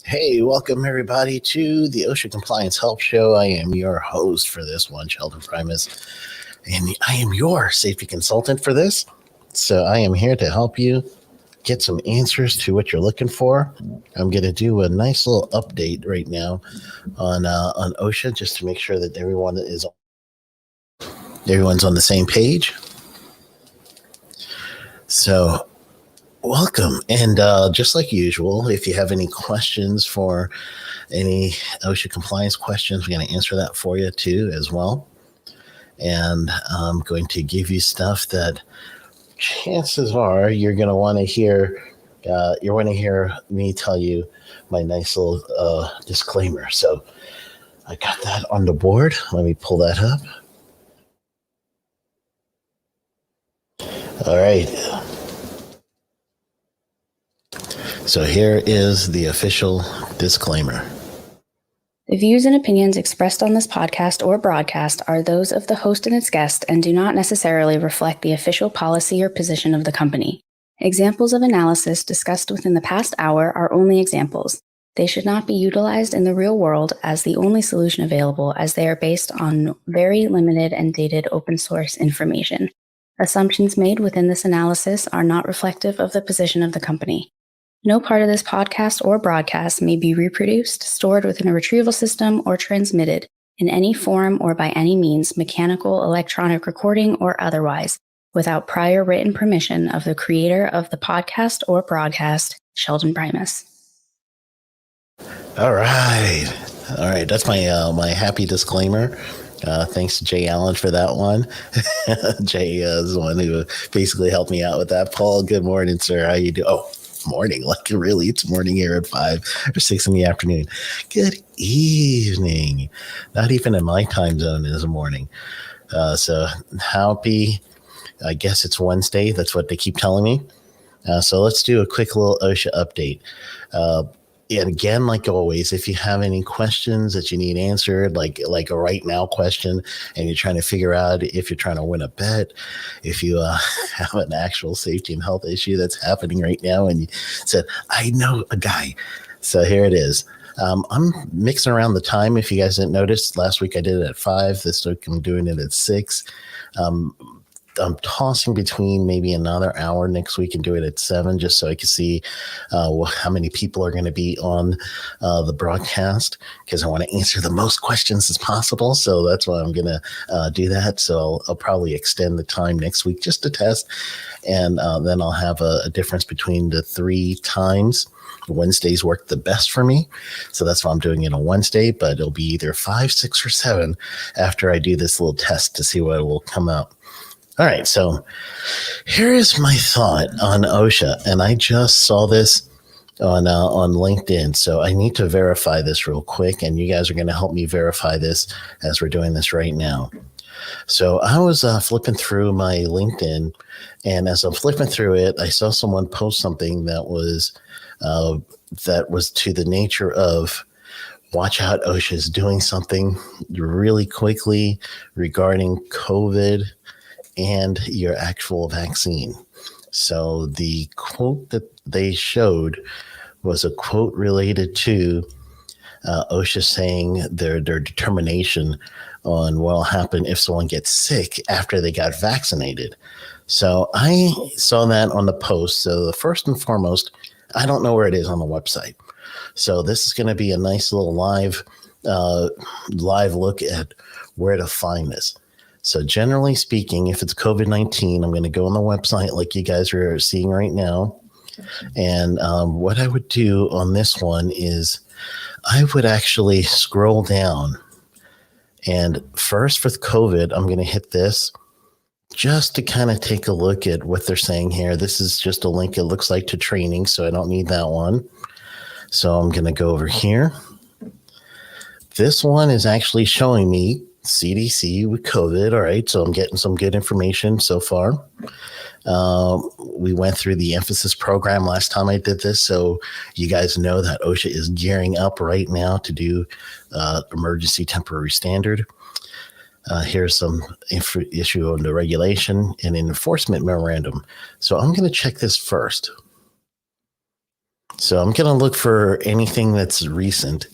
Hey, welcome everybody to the OSHA Compliance Help Show. I am your host for this one, Sheldon Primus, and I am your safety consultant for this. So I am here to help you get some answers to what you're looking for. I'm going to do a nice little update right now on OSHA just to make sure that everyone's on the same page. So welcome. And just like usual, if you have any questions for any OSHA compliance questions, we're going to answer that for you too as well. And I'm going to give you stuff that chances are you're going to want to hear. You want to hear me tell you my nice little disclaimer. So I got that on the board. Let me pull that up. All right. So here is the official disclaimer. The views and opinions expressed on this podcast or broadcast are those of the host and its guest and do not necessarily reflect the official policy or position of the company. Examples of analysis discussed within the past hour are only examples. They should not be utilized in the real world as the only solution available, as they are based on very limited and dated open source information. Assumptions made within this analysis are not reflective of the position of the company. No part of this podcast or broadcast may be reproduced, stored within a retrieval system, or transmitted in any form or by any means, mechanical, electronic recording, or otherwise, without prior written permission of the creator of the podcast or broadcast, Sheldon Primus. All right. That's my happy disclaimer. Thanks to Jay Allen for that one. Jay is the one who basically helped me out with that. Paul, good morning, sir. How you doing? Oh, morning. Like really, it's morning here at 5 or 6 in the afternoon. Good evening. Not even in my time zone is a morning. So happy. I guess it's Wednesday. That's what they keep telling me. So let's do a quick little OSHA update. And again, like always, if you have any questions that you need answered, like a right now question, and you're trying to figure out if you're trying to win a bet, if you have an actual safety and health issue that's happening right now, and you said, I know a guy. So here it is. I'm mixing around the time. If you guys didn't notice, last week I did it at 5. This week I'm doing it at 6. I'm tossing between maybe another hour next week and do it at 7, just so I can see how many people are going to be on the broadcast, because I want to answer the most questions as possible. So that's why I'm going to do that. So I'll probably extend the time next week just to test. And then I'll have a difference between the 3 times. Wednesdays work the best for me. So that's why I'm doing it on Wednesday, but it'll be either 5, 6, or 7 after I do this little test to see what will come out. All right, so here is my thought on OSHA, and I just saw this on LinkedIn, so I need to verify this real quick, and you guys are going to help me verify this as we're doing this right now. So I was flipping through my LinkedIn, and as I'm flipping through it, I saw someone post something that was to the nature of, watch out, OSHA is doing something really quickly regarding COVID and your actual vaccine. So the quote that they showed was a quote related to OSHA saying their determination on what will happen if someone gets sick after they got vaccinated. So I saw that on the post. So the first and foremost, I don't know where it is on the website. So this is going to be a nice little live look at where to find this. So generally speaking, if it's COVID-19, I'm going to go on the website like you guys are seeing right now. And what I would do on this one is I would actually scroll down. And first with COVID, I'm going to hit this just to kind of take a look at what they're saying here. This is just a link, it looks like, to training, so I don't need that one. So I'm going to go over here. This one is actually showing me CDC with COVID. All right, so I'm getting some good information so far. We went through the emphasis program last time I did this, so you guys know that OSHA is gearing up right now to do emergency temporary standard. Here's some issue on the regulation and enforcement memorandum. So I'm going to check this first. So I'm going to look for anything that's recent.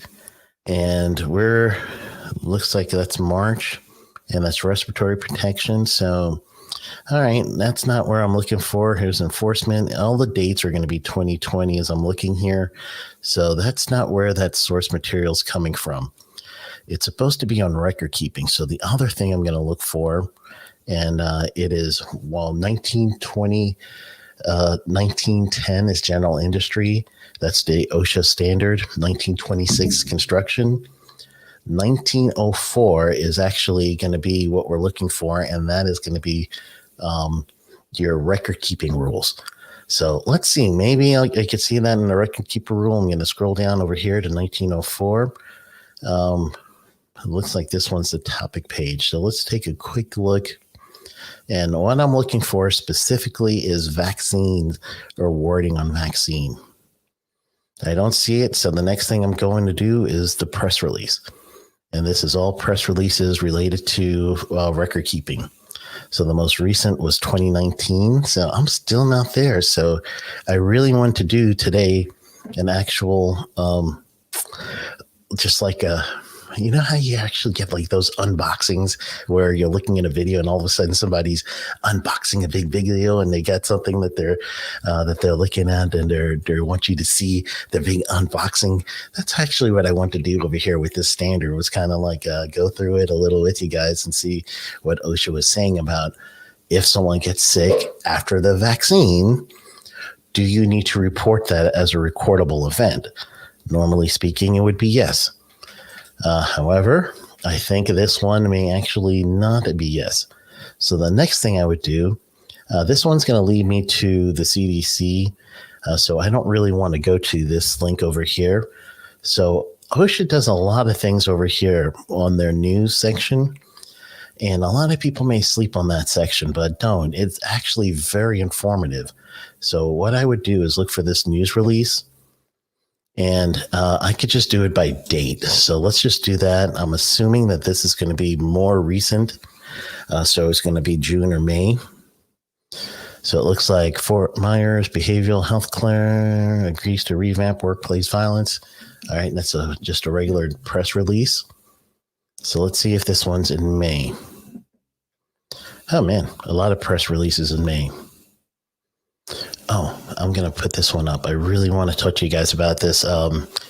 And looks like that's March, and that's respiratory protection. So, all right, that's not where I'm looking for. Here's enforcement. All the dates are going to be 2020 as I'm looking here. So that's not where that source material is coming from. It's supposed to be on record keeping. So the other thing I'm going to look for, and it is, 1920, 1910 is general industry. That's the OSHA standard. 1926 construction. 1904 is actually going to be what we're looking for, and that is going to be your record keeping rules. So let's see. Maybe I could see that in the record keeper rule. I'm going to scroll down over here to 1904. It looks like this one's the topic page. So let's take a quick look. And what I'm looking for specifically is vaccines or wording on vaccine. I don't see it. So the next thing I'm going to do is the press release. And this is all press releases related to record keeping. So the most recent was 2019. So I'm still not there. So I really want to do today an actual, just like you know how you actually get like those unboxings where you're looking at a video and all of a sudden somebody's unboxing a big video and they got something that they're looking at and they want you to see the big unboxing. That's actually what I want to do over here with this standard, was kind of like go through it a little with you guys and see what OSHA was saying about if someone gets sick after the vaccine, do you need to report that as a recordable event? Normally speaking, it would be yes. However, I think this one may actually not be yes. So the next thing I would do, this one's going to lead me to the CDC. So I don't really want to go to this link over here. So OSHA does a lot of things over here on their news section. And a lot of people may sleep on that section, but don't. It's actually very informative. So what I would do is look for this news release. And I could just do it by date. So let's just do that. I'm assuming that this is going to be more recent. So it's going to be June or May. So it looks like Fort Myers Behavioral Health Care agrees to revamp workplace violence. All right, that's just a regular press release. So let's see if this one's in May. Oh, man, a lot of press releases in May. Oh, I'm going to put this one up. I really want to talk to you guys about this.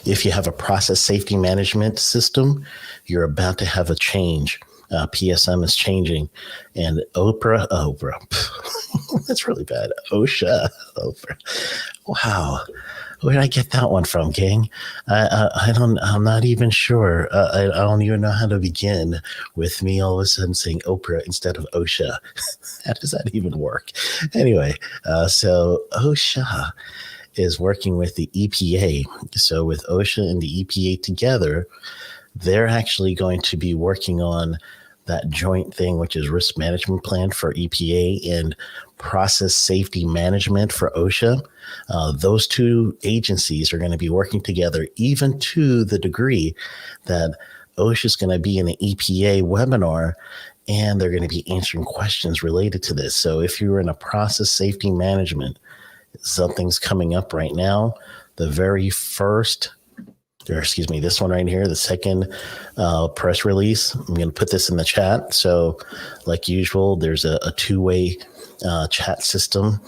If you have a process safety management system, you're about to have a change. PSM is changing. And Oprah, that's really bad. OSHA, Oprah. Wow. Where did I get that one from, gang? I'm not even sure. I don't even know how to begin with me all of a sudden saying Oprah instead of OSHA. How does that even work? Anyway, so OSHA is working with the EPA. So with OSHA and the EPA together, they're actually going to be working on that joint thing, which is risk management plan for EPA and process safety management for OSHA. Those two agencies are going to be working together, even to the degree that OSHA is going to be in an EPA webinar and they're going to be answering questions related to this. So if you're in a process safety management, something's coming up right now. The very first, or excuse me, this one right here, the second press release. I'm going to put this in the chat. So like usual, there's a two-way chat system.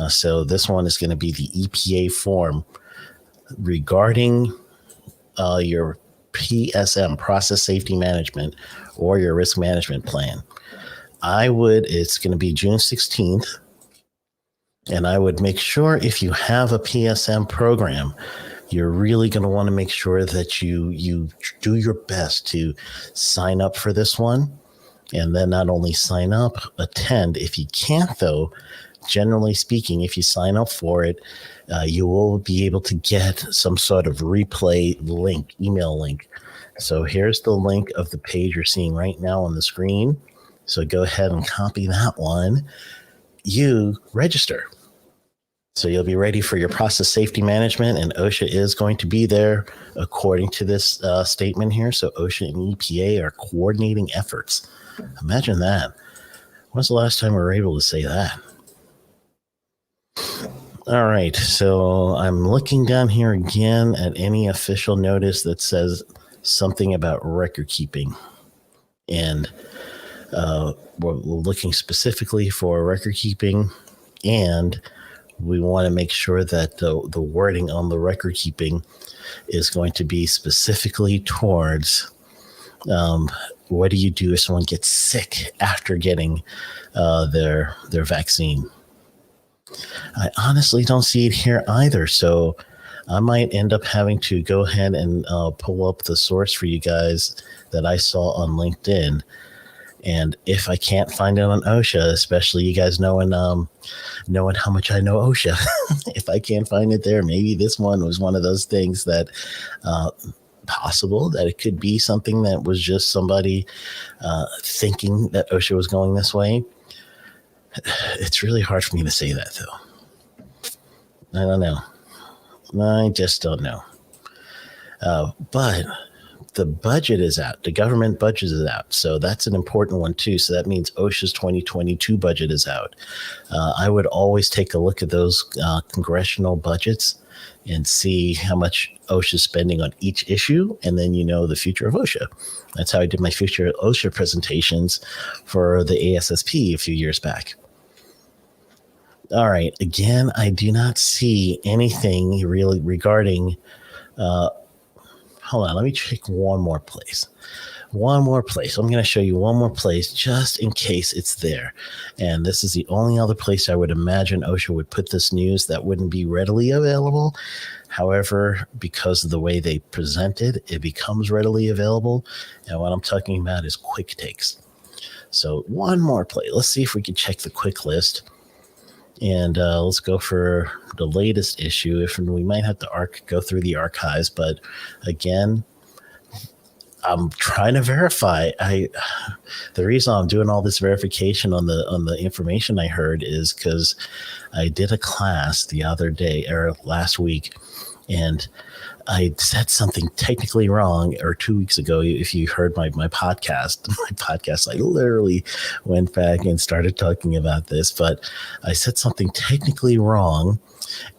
So this one is going to be the EPA form regarding your PSM, process safety management, or your risk management plan. It's going to be June 16th. And I would make sure if you have a PSM program, you're really going to want to make sure that you do your best to sign up for this one. And then not only sign up, attend. If you can't, though, generally speaking, if you sign up for it, you will be able to get some sort of replay link, email link. So here's the link of the page you're seeing right now on the screen. So go ahead and copy that one. You register. So you'll be ready for your process safety management, and OSHA is going to be there according to this statement here. So OSHA and EPA are coordinating efforts Imagine that. When's the last time we were able to say that? All right, so I'm looking down here again at any official notice that says something about record keeping. And we're looking specifically for record keeping, and we want to make sure that the wording on the record keeping is going to be specifically towards what do you do if someone gets sick after getting their vaccine. I honestly don't see it here either, so I might end up having to go ahead and pull up the source for you guys that I saw on LinkedIn. And if I can't find it on OSHA, especially you guys knowing how much I know OSHA, if I can't find it there, maybe this one was one of those things that possible that it could be something that was just somebody thinking that OSHA was going this way. It's really hard for me to say that, though. I don't know. I just don't know. But the budget is out. The government budget is out. So that's an important one, too. So that means OSHA's 2022 budget is out. I would always take a look at those congressional budgets and see how much OSHA is spending on each issue, and then you know the future of OSHA. That's how I did my future OSHA presentations for the ASSP a few years back. All right. Again, I do not see anything really regarding. Hold on. Let me check one more place. I'm going to show you one more place just in case it's there. And this is the only other place I would imagine OSHA would put this news that wouldn't be readily available. However, because of the way they present it, it becomes readily available. And what I'm talking about is quick takes. So one more place. Let's see if we can check the quick list. And let's go for the latest issue. If we might have to go through the archives, but again, I'm trying to verify. The reason I'm doing all this verification on the information I heard is because I did a class the other day or last week, and I said something technically wrong, or 2 weeks ago, if you heard my podcast, I literally went back and started talking about this, but I said something technically wrong,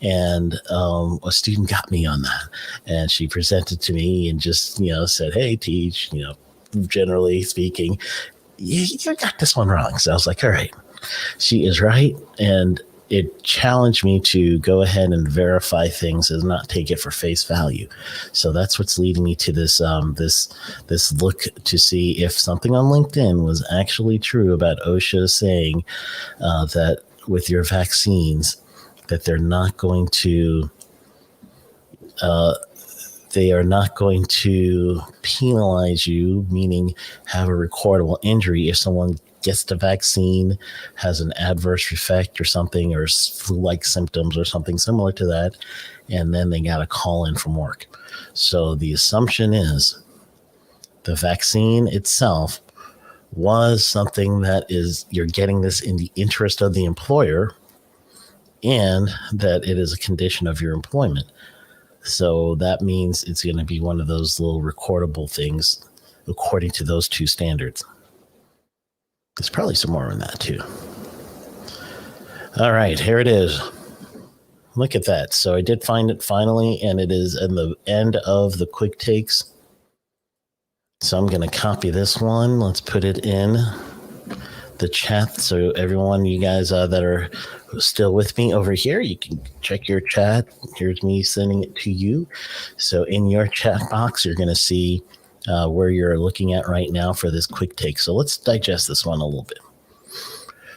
and a student got me on that, and she presented to me and just, said, hey, Teach, generally speaking, you got this one wrong. So I was like, all right, she is right. And it challenged me to go ahead and verify things and not take it for face value. So that's what's leading me to this this look to see if something on LinkedIn was actually true about OSHA saying that with your vaccines that they're not going to penalize you, meaning have a recordable injury if someone gets the vaccine, has an adverse effect or something, or flu-like symptoms or something similar to that, and then they got to call in from work. So the assumption is the vaccine itself was something that is, you're getting this in the interest of the employer, and that it is a condition of your employment. So that means it's going to be one of those little recordable things according to those two standards. There's probably some more in that too. All right, here it is. Look at that. So I did find it finally, and it is in the end of the quick takes. So I'm going to copy this one. Let's put it in the chat. So everyone, you guys that are still with me over here, you can check your chat. Here's me sending it to you. So in your chat box, you're going to see where you're looking at right now for this quick take. So let's digest this one a little bit.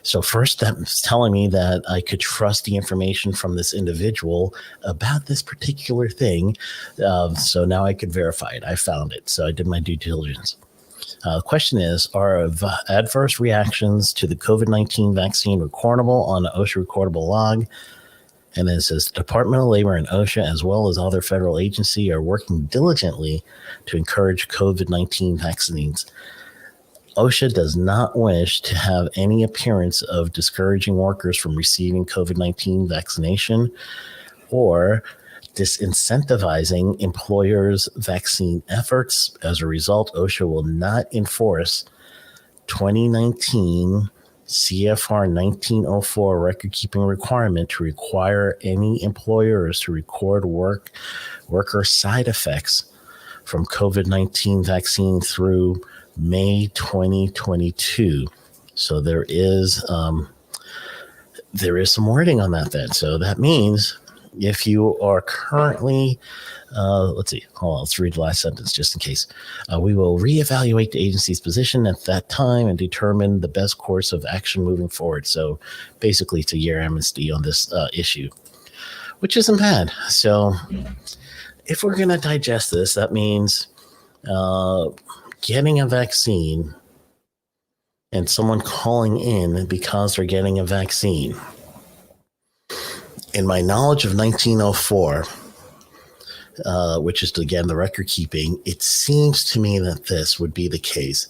So first, that's telling me that I could trust the information from this individual about this particular thing. So now I could verify it. I found it. So I did my due diligence. The question is, are adverse reactions to the COVID-19 vaccine recordable on the OSHA recordable log? And then it says, the Department of Labor and OSHA, as well as other federal agencies, are working diligently to encourage COVID-19 vaccines. OSHA does not wish to have any appearance of discouraging workers from receiving COVID-19 vaccination or disincentivizing employers' vaccine efforts. As a result, OSHA will not enforce 2019 CFR 1904 record keeping requirement to require any employers to record worker side effects from COVID-19 vaccine through May 2022. So there is some wording on that then. So that means if you are currently, let's read the last sentence just in case. We will reevaluate the agency's position at that time and determine the best course of action moving forward. So basically it's a year amnesty on this issue, which isn't bad. So if we're going to digest this, that means getting a vaccine and someone calling in because they're getting a vaccine. In my knowledge of 1904, which is, again, the record keeping, it seems to me that this would be the case.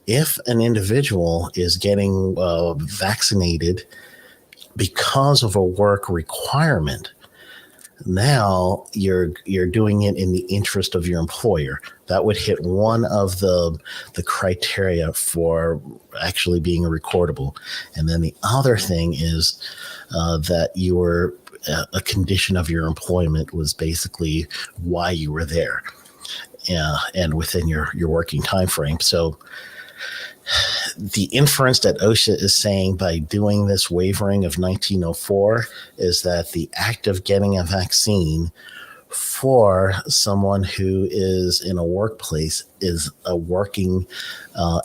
If an individual is getting vaccinated because of a work requirement, now you're doing it in the interest of your employer. That would hit one of the criteria for actually being recordable. And then the other thing is that a condition of your employment was basically why you were there, and within your working time frame. So the inference that OSHA is saying by doing this waivering of 1904 is that the act of getting a vaccine for someone who is in a workplace is a working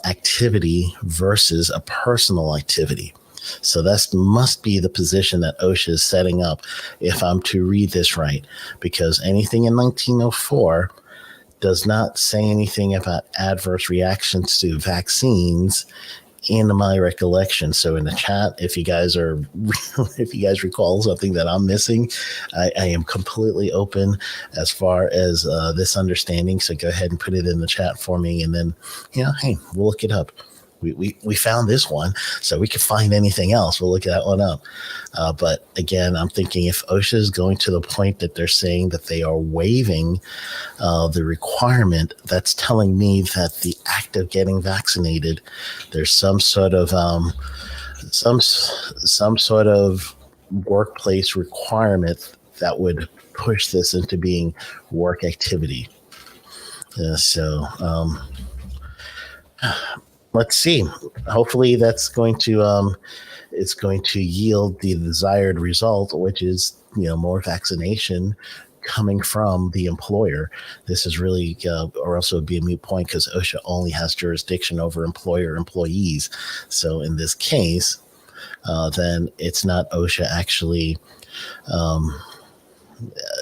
activity versus a personal activity. So that must be the position that OSHA is setting up, if I'm to read this right, because anything in 1904 does not say anything about adverse reactions to vaccines in my recollection. So in the chat, if you guys recall something that I'm missing, I am completely open as far as this understanding. So go ahead and put it in the chat for me. And then, hey, we'll look it up. We found this one, so we could find anything else. We'll look that one up. But again, I'm thinking if OSHA is going to the point that they're saying that they are waiving the requirement, that's telling me that the act of getting vaccinated, there's some sort of workplace requirement that would push this into being work activity. Let's see. Hopefully that's going to it's going to yield the desired result, which is more vaccination coming from the employer. This is really, or else it would be a moot point because OSHA only has jurisdiction over employees. So in this case, then it's not OSHA actually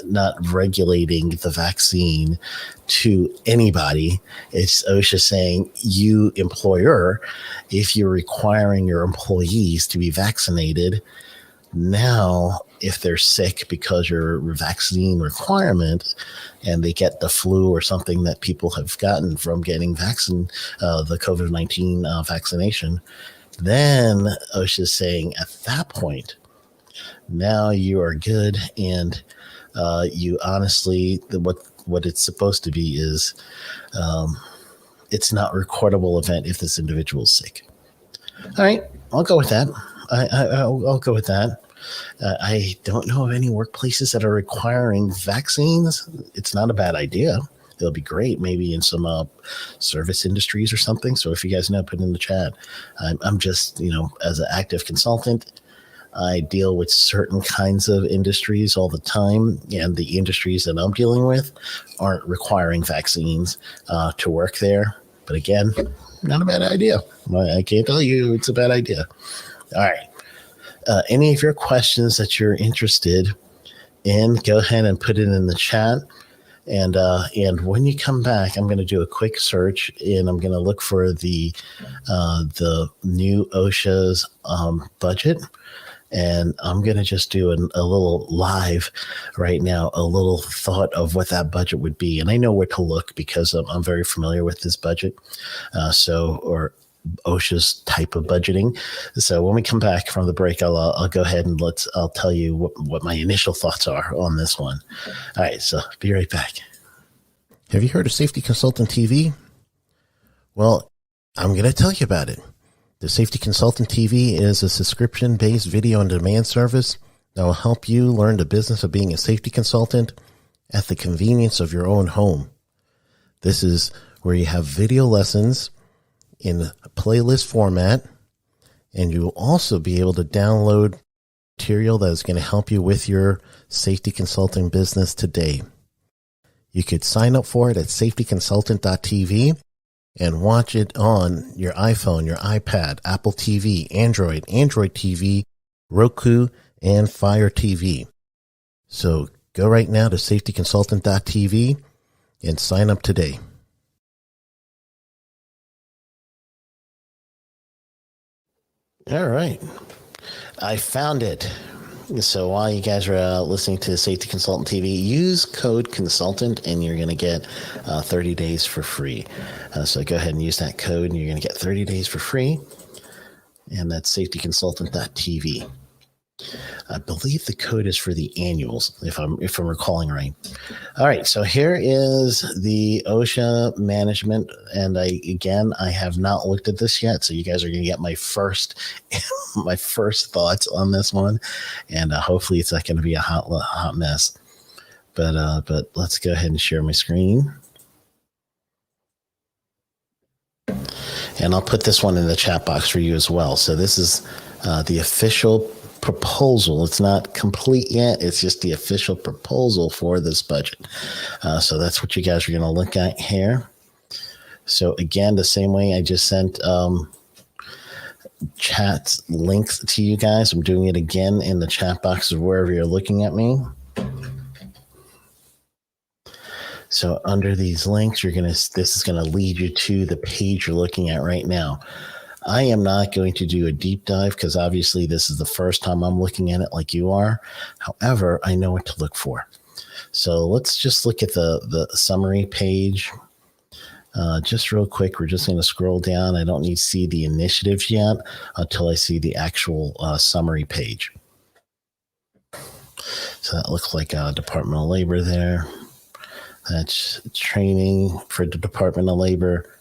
not regulating the vaccine to anybody. It's OSHA saying, you employer, if you're requiring your employees to be vaccinated, now if they're sick because your vaccine requirement and they get the flu or something that people have gotten from getting the COVID-19 vaccination, then OSHA is saying at that point, now you are good, and you honestly, what it's supposed to be is it's not a recordable event if this individual is sick. All right, I'll go with that. I'll go with that. I don't know of any workplaces that are requiring vaccines. It's not a bad idea. It'll be great, maybe in some service industries or something. So if you guys know, put it in the chat. I'm just, as an active consultant, I deal with certain kinds of industries all the time, and the industries that I'm dealing with aren't requiring vaccines to work there. But again, not a bad idea. I can't tell you it's a bad idea. All right. Any of your questions that you're interested in, go ahead and put it in the chat. And when you come back, I'm going to do a quick search, and I'm going to look for the new OSHA's budget. And I'm going to just do a little live right now, a little thought of what that budget would be. And I know where to look because I'm very familiar with this budget. Or OSHA's type of budgeting. So when we come back from the break, I'll go ahead and I'll tell you what my initial thoughts are on this one. All right. So be right back. Have you heard of Safety Consultant TV? Well, I'm going to tell you about it. The Safety Consultant TV is a subscription-based video-on-demand service that will help you learn the business of being a safety consultant at the convenience of your own home. This is where you have video lessons in a playlist format, and you will also be able to download material that is going to help you with your safety consulting business today. You could sign up for it at safetyconsultant.tv and watch it on your iPhone, your iPad, Apple TV, Android TV, Roku, and Fire TV. So go right now to safetyconsultant.tv and sign up today. All right. I found it. So while you guys are listening to Safety Consultant TV, use code consultant and you're going to get 30 days for free. So go ahead and use that code and you're going to get 30 days for free. And that's safetyconsultant.tv. I believe the code is for the annuals, if I'm recalling right. All right, so here is the OSHA management, and I have not looked at this yet, so you guys are going to get my first thoughts on this one, and hopefully it's not going to be a hot mess. But let's go ahead and share my screen, and I'll put this one in the chat box for you as well. So this is the official proposal. It's not complete yet. It's just the official proposal for this budget. So that's what you guys are going to look at here. So again, the same way I just sent chat links to you guys, I'm doing it again in the chat box of wherever you're looking at me. So under these links, this is going to lead you to the page you're looking at right now. I am not going to do a deep dive because obviously this is the first time I'm looking at it like you are. However, I know what to look for. So let's just look at the summary page. Just real quick, we're just going to scroll down. I don't need to see the initiatives yet until I see the actual summary page. So that looks like Department of Labor there. That's training for the Department of Labor.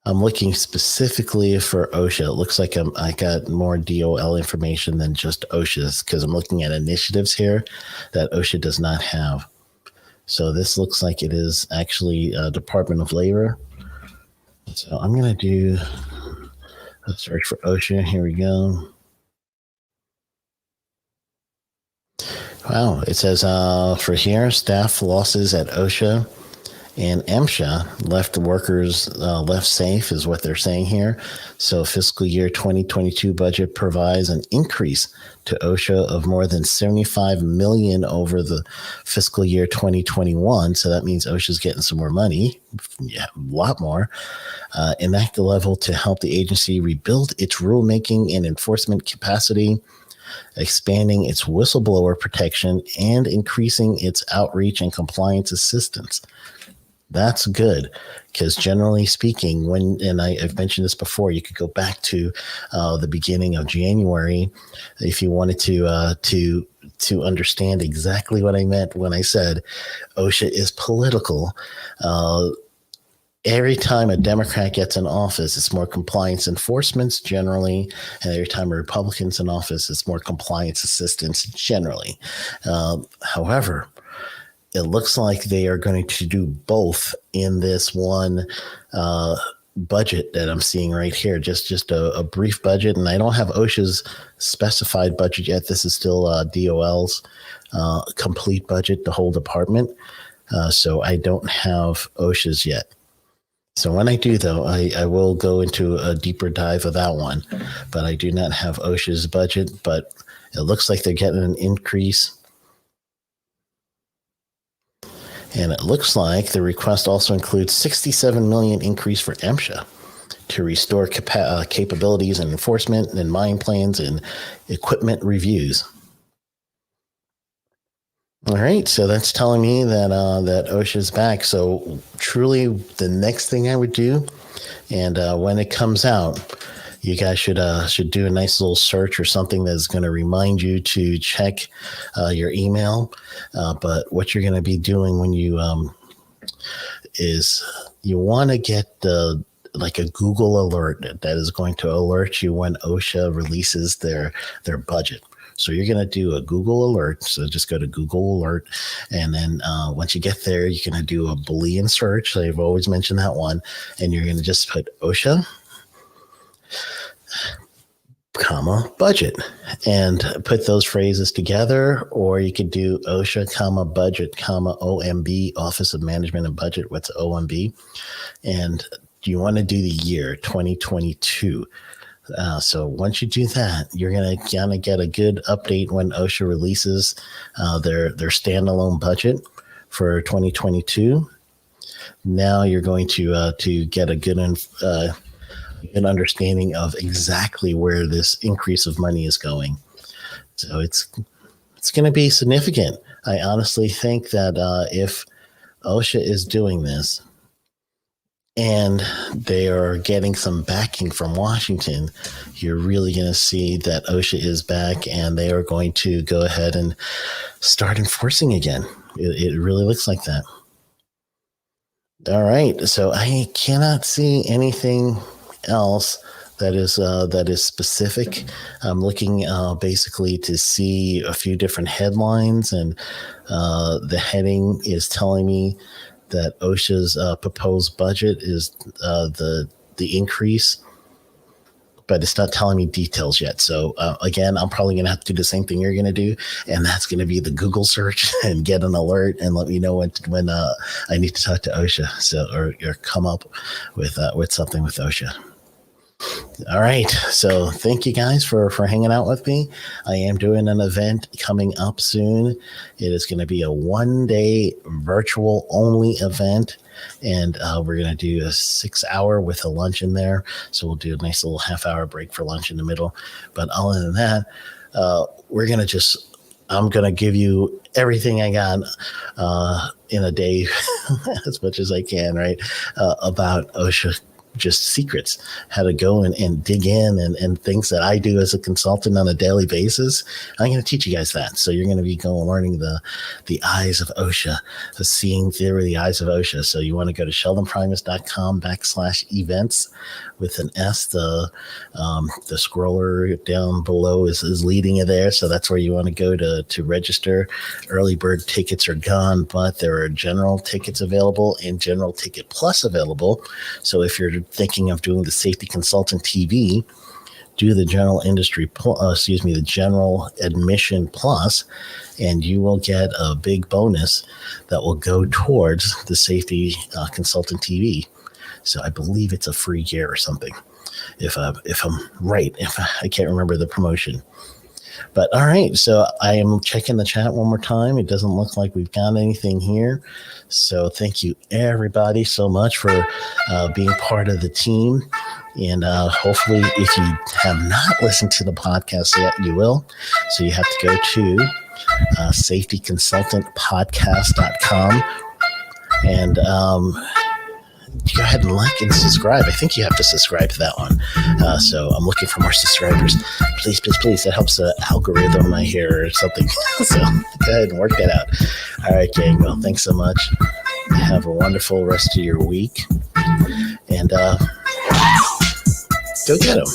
I'm looking specifically for OSHA. It looks like I got more DOL information than just OSHA's because I'm looking at initiatives here that OSHA does not have. So this looks like it is actually Department of Labor. So I'm going to do a search for OSHA. Here we go. Wow, it says for here, staff losses at OSHA and MSHA left workers left safe is what they're saying here. So fiscal year 2022 budget provides an increase to OSHA of more than $75 million over the fiscal year 2021. So that means OSHA's getting some more money, a lot more, enact the level to help the agency rebuild its rulemaking and enforcement capacity, expanding its whistleblower protection, and increasing its outreach and compliance assistance. That's good because generally speaking, I've mentioned this before, you could go back to the beginning of January if you wanted to understand exactly what I meant when I said OSHA is political. Every time a Democrat gets in office, it's more compliance enforcement generally, and every time a Republican's in office, it's more compliance assistance generally. However, it looks like they are going to do both in this one budget that I'm seeing right here. Just a brief budget, and I don't have OSHA's specified budget yet. This is still DOL's complete budget, the whole department. So I don't have OSHA's yet. So when I do, though, I will go into a deeper dive of that one. But I do not have OSHA's budget, but it looks like they're getting an increase. And it looks like the request also includes $67 million increase for MSHA to restore capabilities and enforcement and mine plans and equipment reviews. All right, so that's telling me that that OSHA's back. So truly, the next thing I would do, and when it comes out, you guys should do a nice little search or something that's going to remind you to check your email. But what you're going to be doing when you is you want to get the like a Google alert that is going to alert you when OSHA releases their budget. So you're going to do a Google alert. So just go to Google alert. And then once you get there, you're going to do a Boolean search. I've always mentioned that one. And you're going to just put OSHA, comma, budget, and put those phrases together. Or you could do OSHA, comma, budget, comma, OMB, Office of Management and Budget. What's OMB? And you want to do the year 2022. So once you do that, you're going to kind of get a good update when OSHA releases their standalone budget for 2022. Now you're going to get a good an understanding of exactly where this increase of money is going. So it's going to be significant. I honestly think that if OSHA is doing this, and they are getting some backing from Washington, you're really going to see that OSHA is back, and they are going to go ahead and start enforcing again. It really looks like that. All right. So I cannot see anything else that is specific. I'm looking basically to see a few different headlines, and the heading is telling me that OSHA's proposed budget is the increase, but it's not telling me details yet. So again, I'm probably going to have to do the same thing you're going to do, and that's going to be the Google search and get an alert and let me know when I need to talk to OSHA, so or come up with something with OSHA. All right. So thank you guys for hanging out with me. I am doing an event coming up soon. It is going to be a 1-day virtual only event. And we're going to do a 6-hour with a lunch in there. So we'll do a nice little half-hour break for lunch in the middle. But other than that, I'm going to give you everything I got in a day as much as I can, right? About OSHA, just secrets, how to go and dig in and things that I do as a consultant on a daily basis. I'm going to teach you guys that. So you're going to be learning the eyes of OSHA, seeing through the eyes of OSHA. So you want to go to sheldonprimus.com/events with an S. The scroller down below is leading you there. So that's where you want to go to register. Early bird tickets are gone, but there are general tickets available and general ticket plus available. So if you're thinking of doing the Safety Consultant TV, do the general the general admission plus, and you will get a big bonus that will go towards the Safety Consultant TV. So I believe it's a free year or something, if I'm right. If I can't remember the promotion. But all right, so I am checking the chat one more time. It doesn't look like we've got anything here. So thank you, everybody, so much for being part of the team. And hopefully, if you have not listened to the podcast yet, you will. So you have to go to safetyconsultantpodcast.com and go ahead and like and subscribe. I think you have to subscribe to that one. So I'm looking for more subscribers. Please, please, please. That helps the algorithm I hear or something. So go ahead and work that out. All right, gang. Well, thanks so much. Have a wonderful rest of your week. And go get them.